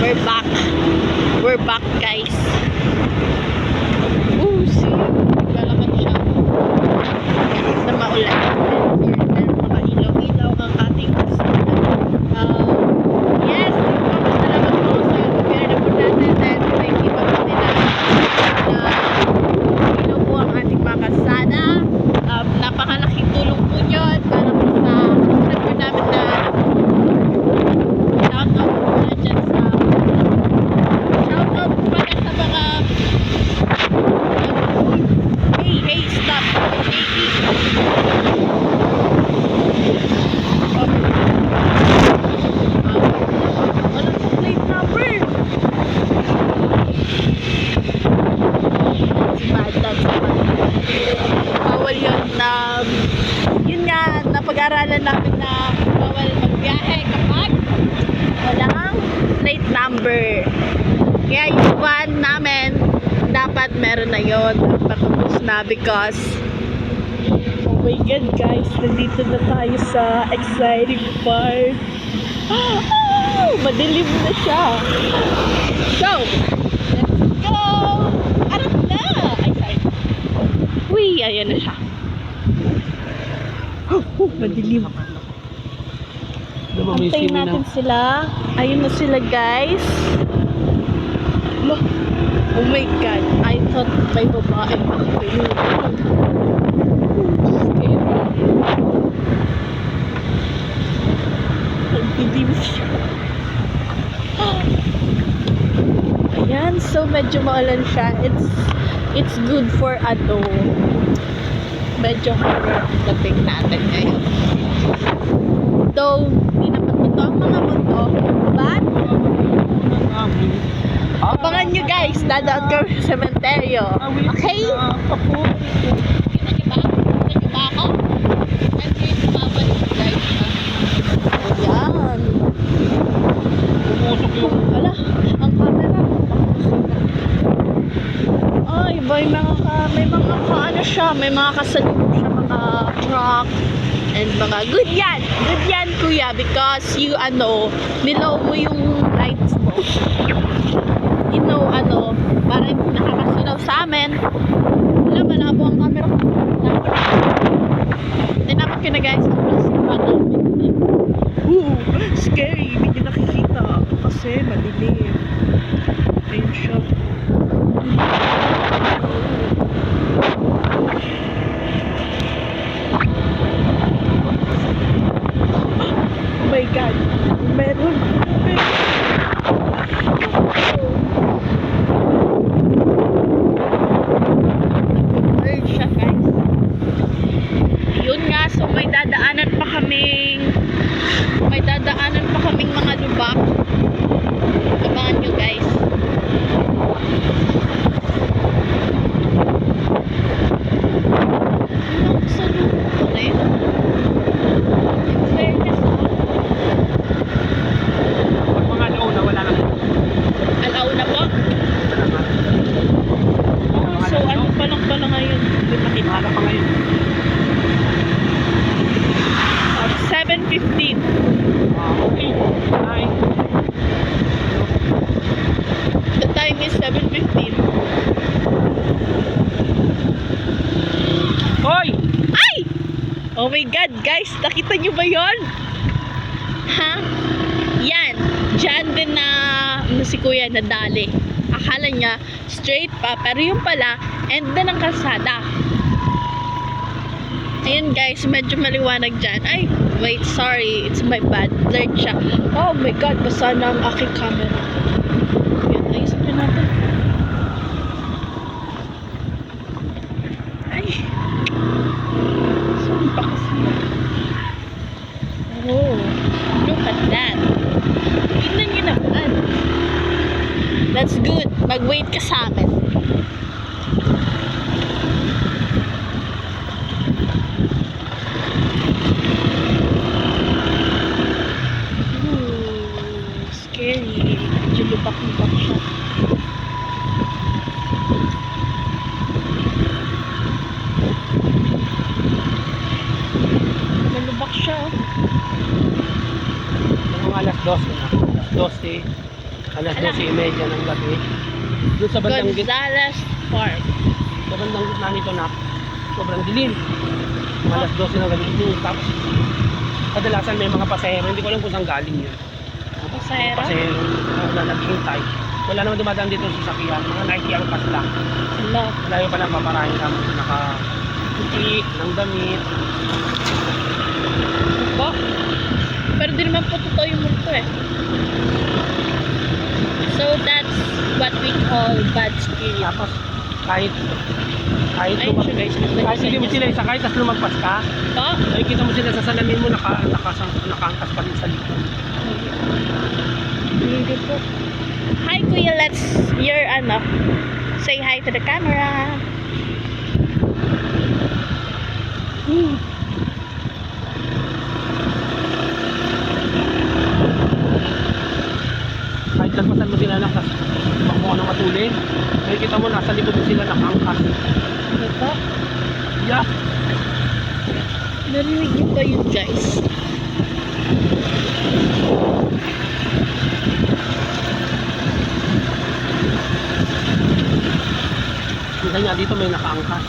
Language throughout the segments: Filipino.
We're back. We're back, guys. Oh, see? Naglalakad siya. Kahit na maulan. Pero makailaw-ilaw ang ating yes, salamat po sa gobyerno po natin dahil nakikipa kami na ilaw po ang ating mga kasada. Napakalaking tulong po yun para po sa po namin na shoutout po na dyan sa shoutout pala sa mga hey, stop. Walang sa plate number. Si Badang bawal yun na yun nga, napag-aralan namin na bawal magbiyahe kapag walang plate number. Kaya yung van namin dapat meron na yun nakapos na because oh my god guys, nandito na tayo sa exciting part. Madilim na siya. So let's go. Arap na. Ay sorry. Uy, ayan na siya. Madilim. Antayin natin sila. Ayun na sila guys. Oh my god, I thought may babae ako yun. Nagdidim siya. Ayan, so medyo maulan siya. It's good for medyo horror dating natin ngayon. Though, di naman ito ang mga mundo, but abangan nyo guys, dadaan kami sa sementeryo. Okay? Kita nyo ba ako? Nandiyo yung babalik guys. Ayan. Pumusok yung Wala, ang camera. Ay, may mga kasalubong siya, mga truck and mga good yan kuya because you nilaw mo yung lights mo. Para hindi nakakasilaw sa amin. Wala, malabo ang camera ko. Tinapos ko na guys ang plastic bottle. Scary, hindi nyo nakikita kasi madilim. Ayun siya. Oh my god, meron siya guys. Yun nga, so may dadaanan pa kaming mga lubak. Abangan nyo guys. Sa lubak rin. In fairness mga alauna, wala na. alauna po. So ano pa lang pala ngayon? Hindi makita. Wala pa ngayon. 7:15. Okay. Hi. The time is 7:15. Hoy! Ay! Oh my god, guys, nakita nyo ba yon? Ha? Yan. Diyan din na si kuya nadali. Akala niya straight pa, pero yung pala end na ng kalsada. Ayan guys, medyo maliwanag dyan. Ay, wait, sorry, it's my bad. Blurred siya. Oh my god, basa na ang aking camera. Ayan, ayusin nyo natin. Ay. Saan pa kasi? Oh, look at that. Tignan nyo naman. That's good. Mag-wait ka sa amin. Scary. Medyo lubak-lubak siya. Malubak siya. Mga alas 12 na. Alas 12. Alas Ala. 12:30 ng gabi. Doon sa bandang gitna, Gonzales Park. sa bandang gitna nito na sobrang dilim. Alas 12 ng gabi. Tapos kadalasan may mga pasahero, hindi ko alam kung saan galing yun. Pasahero. Pasahero na naghihintay. Wala naman dumadaan dito sa sakyan. Mga nakikiang pas lang. Hello. Malayo pa lang paparahin namin naka-puti ng damit. Po. Pero di naman po totoo yung multo eh. So that's what we call bad spirit. Tapos kahit Ay, lumag- siya guys. kahit hindi mo sila isa, kahit tas lumagpas ka, Po. nakikita mo sila sa salamin mo, nakaangkas pa rin sa likod. Hindi po. Hi Kuya, let's your say hi to the camera. Kahit lagpasan mo sila ng tas makuha ng matulin, nakikita mo nasa likod mo sila nakaangkas. Ano po? Yeah. Narinig niyo ba yun guys? Kita niya dito may nakaangkas.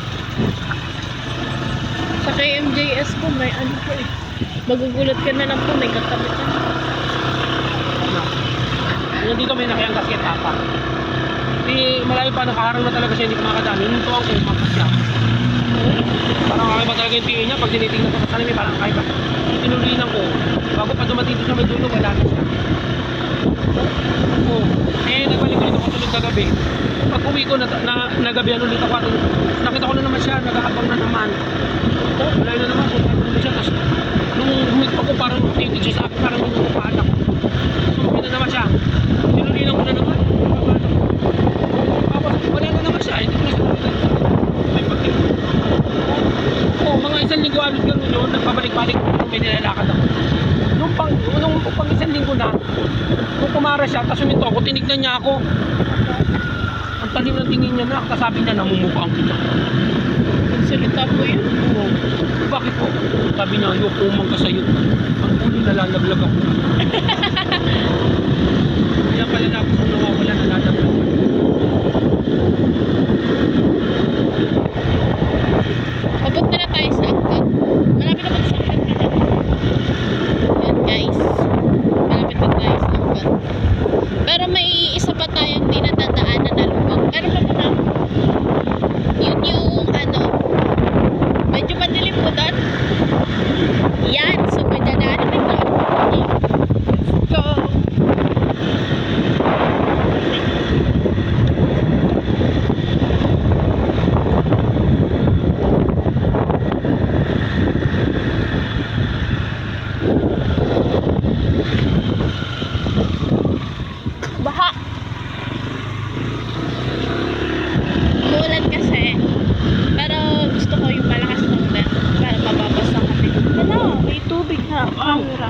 Sa KMJS po may ano po eh. Magugulat ka na lang po, may kakabit ka. Na. Yan dito may nakaangkas kay Papa. Di malayo pa, nakaharang na talaga siya, hindi kumakadaan. Yun ito ang umangkas siya. Parang kakaiba talaga yung tingin niya. Pag tinitingnan ko sa salamin, parang kakaiba. Tinulinan ko. Bago pa dumating doon sa may dulo, wala na siya. Oo. Eh, nagbalik ulit ako tulog kagabi. Pag uwi ko, nagabihan ulit ako. Nakita ko na naman siya, nag-aabang na naman. Wala na naman, punta ko na siya. Tapos, nung humit ako, parang titig siya sa akin, parang nunupaan ako. Sumubi na naman siya. Tinulinan ko na naman. Tapos, wala na naman siya. Hindi ko na siya nakita. May pagkita. Oo, mga isang linggo alos gano'n yun, nagpabalik-balik kung may nilalakad ako. Nung pang isang linggo na, nung kumara siya, tapos huminto ako, tinignan niya ako. Ang talim ng tingin niya na, kasabi niya, namumukhaan kita. Salita po yun. Oo. Bakit po? Sabi niya, ayoko umang ka sa'yo. Ang huli nalalaglag ako. Kaya pala na ako kung nawawala, nalalaglag ako. Papunta na tayo sa Angkot. Malapit naman sa Angkot na lang. Yan guys. Malapit na tayo sa Angkot. Pero may isa pa tayong di nadadaanan na lubog. Pero pa na. Yun yung medyo madilim po doon. Yan. So may dadaanan na ito. Let's go. Baha. Umuulan kasi. Pero gusto ko yung malakas ng ulan para mababasa kami. Hala, may tubig na. Camera.